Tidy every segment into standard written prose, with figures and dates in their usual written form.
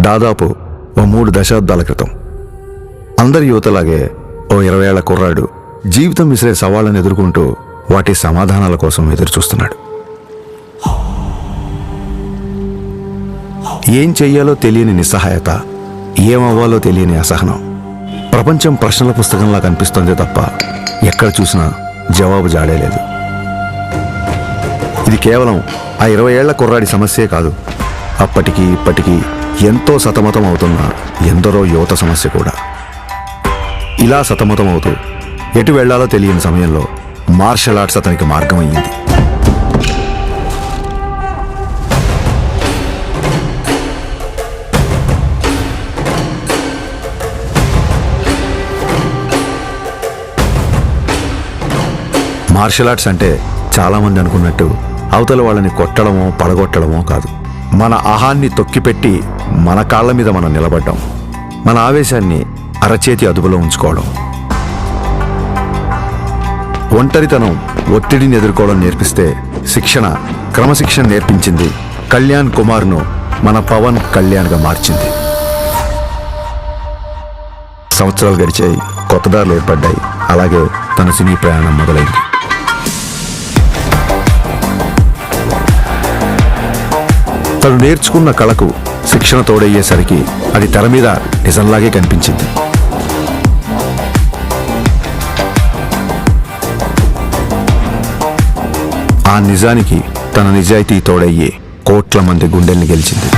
దాదాపు ఓ 3 దశాబ్దాల క్రితం. అందరి యువతలాగే ఓ 20 ఏళ్ల కుర్రాడు జీవితం విసిరే సవాళ్ళను ఎదుర్కొంటూ వాటి సమాధానాల కోసం ఎదురుచూస్తున్నాడు. ఏం చెయ్యాలో తెలియని నిస్సహాయత, ఏమవ్వాలో తెలియని అసహనం. ప్రపంచం ప్రశ్నల పుస్తకంలా కనిపిస్తోంది తప్ప ఎక్కడ చూసినా జవాబు జాడేలేదు. ఇది కేవలం ఆ 20 ఏళ్ల కుర్రాడి సమస్యే కాదు, అప్పటికి ఇప్పటికీ ఎంతో సతమతం అవుతున్న ఎందరో యువత సమస్య కూడా. ఇలా సతమతం అవుతూ ఎటు వెళ్లాలో తెలియని సమయంలో మార్షల్ ఆర్ట్స్ అతనికి మార్గం అయ్యింది. మార్షల్ ఆర్ట్స్ అంటే చాలామంది అనుకున్నట్టు అవతల వాళ్ళని కొట్టడమో పడగొట్టడమో కాదు. మన అహాన్ని తొక్కిపెట్టి మన కాళ్ళ మీద మనం నిలబడ్డం, మన ఆవేశాన్ని అరచేతి అదుపులో ఉంచుకోవడం, ఒంటరితనం, ఒత్తిడిని ఎదుర్కోవడం నేర్పిస్తే శిక్షణ, క్రమశిక్షణ నేర్పించింది కళ్యాణ్ కుమార్ను మన పవన్ కళ్యాణ్గా మార్చింది. సంవత్సరాలు గడిచాయి, కొత్త దారులు ఏర్పడ్డాయి. అలాగే తన సినీ ప్రయాణం మొదలైంది. తను నేర్చుకున్న కళకు శిక్షణ తోడయ్యేసరికి అది తెర మీద నిజంలాగే కనిపించింది. ఆ నిజానికి తన నిజాయితీ తోడయ్యే కోట్ల మంది గుండెల్ని గెలిచింది.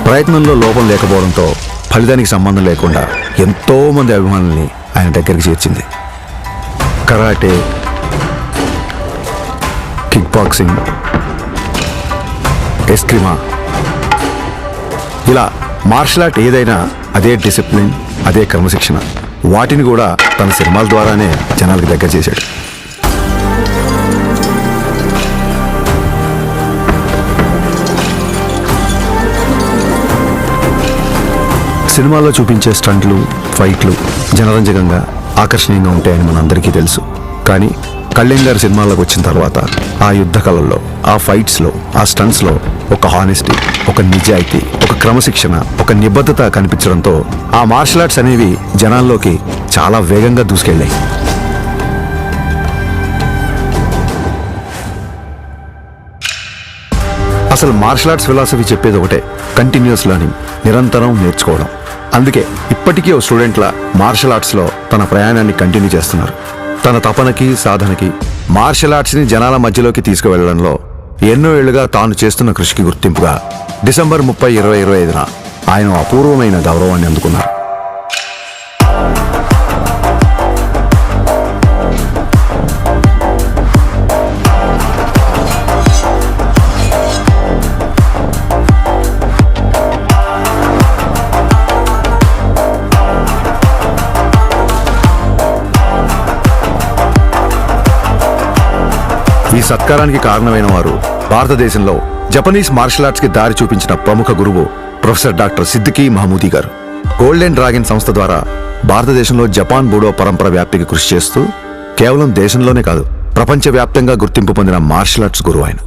ప్రయత్నంలో లోపం లేకపోవడంతో ఫలితానికి సంబంధం లేకుండా ఎంతో మంది అభిమానుల్ని ఆయన దగ్గరికి చేర్చింది. కరాటే, కిక్ బాక్సింగ్, ఎస్క్రిమా, ఇలా మార్షల్ ఆర్ట్ ఏదైనా అదే డిసిప్లిన్, అదే క్రమశిక్షణ. వాటిని కూడా తన సినిమాల ద్వారానే జనాలకు దగ్గర చేశాడు. సినిమాల్లో చూపించే స్టంట్లు, ఫైట్లు జనరంజకంగా, ఆకర్షణీయంగా ఉంటాయని మనందరికీ తెలుసు. కానీ కళ్యాణ్ గారి సినిమాల్లోకి వచ్చిన తర్వాత ఆ యుద్ధ కళల్లో, ఆ ఫైట్స్లో, ఆ స్టంట్స్లో ఒక హానెస్టీ, ఒక నిజాయితీ, ఒక క్రమశిక్షణ, ఒక నిబద్ధత కనిపించడంతో ఆ మార్షల్ ఆర్ట్స్ అనేవి జనాల్లోకి చాలా వేగంగా దూసుకెళ్ళాయి. అసలు మార్షల్ ఆర్ట్స్ ఫిలాసఫీ చెప్పేది ఒకటే, కంటిన్యూస్ లెర్నింగ్, నిరంతరం నేర్చుకోవడం. అందుకే ఇప్పటికీ ఓ స్టూడెంట్లా మార్షల్ ఆర్ట్స్లో తన ప్రయాణాన్ని కంటిన్యూ చేస్తున్నారు. తన తపనకి, సాధనకి, మార్షల్ ఆర్ట్స్ని జనాల మధ్యలోకి తీసుకువెళ్లడంలో ఎన్నో ఏళ్లుగా తాను చేస్తున్న కృషికి గుర్తింపుగా డిసెంబర్ 30, 2025న ఆయన అపూర్వమైన గౌరవాన్ని అందుకున్నారు. ఈ సత్కారానికి కారణమైన వారు భారతదేశంలో జపనీస్ మార్షల్ ఆర్ట్స్ కి దారి చూపించిన ప్రముఖ గురువు ప్రొఫెసర్ డాక్టర్ సిద్దికీ మహమూదీ గారు. గోల్డెన్ డ్రాగన్ సంస్థ ద్వారా భారతదేశంలో జపాన్ బూడో పరంపర వ్యాప్తికి కృషి చేస్తూ కేవలం దేశంలోనే కాదు, ప్రపంచవ్యాప్తంగా గుర్తింపు పొందిన మార్షల్ ఆర్ట్స్ గురువు ఆయన.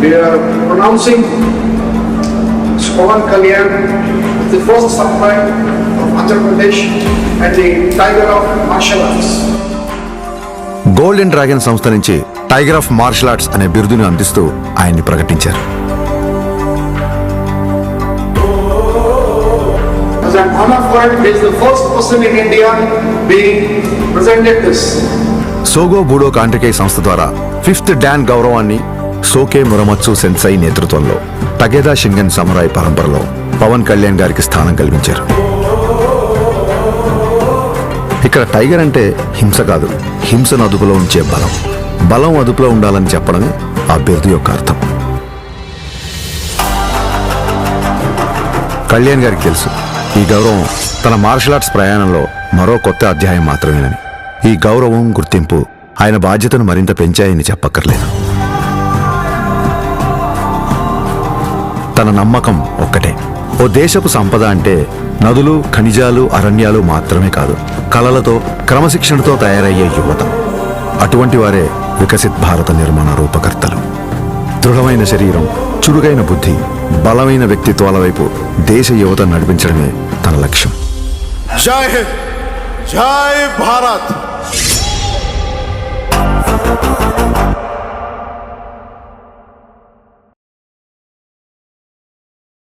We are pronouncing Pawan Kalyan, the first Samurai of Andhra Pradesh. Pradesh and the Tiger of Martial Arts. Golden dragon సంస్థ నుంచి టైగర్ ఆఫ్ మార్షల్ ఆర్ట్స్ అనే బిరుదును అందిస్తూ ఆయన్ని ప్రకటించారు. As an honor for it, he is the first person in India being presented this. సోగో బూడో కాంట్రికై సంస్థ ద్వారా 5th don గౌరవాన్ని సోకే మురమత్సు సెన్సై నేతృత్వంలో టగేదా షింగన్ సమురాయ్ పరంపరలో పవన్ కళ్యాణ్ గారికి స్థానం కల్పించారు. ఇక్కడ టైగర్ అంటే హింస కాదు, హింసను అదుపులో ఉంచే బలం. బలం అదుపులో ఉండాలని చెప్పడమే ఆ బిరుదు యొక్క అర్థం. కళ్యాణ్ గారికి తెలుసు ఈ గౌరవం తన మార్షల్ ఆర్ట్స్ ప్రయాణంలో మరో కొత్త అధ్యాయం మాత్రమేనని. ఈ గౌరవం, గుర్తింపు ఆయన బాధ్యతను మరింత పెంచాయని చెప్పక్కర్లేదు. తన నమ్మకం ఒక్కటే, ఓ దేశపు సంపద అంటే నదులు, ఖనిజాలు, అరణ్యాలు మాత్రమే కాదు, కళలతో, క్రమశిక్షణతో తయారయ్యే యువత. అటువంటి వారే వికసిత్ భారత నిర్మాణ రూపకర్తలు. దృఢమైన శరీరం, చురుగైన బుద్ధి, బలమైన వ్యక్తిత్వాల వైపు దేశ యువత నడిపించడమే తన లక్ష్యం. జై హింద్, జై భారత్.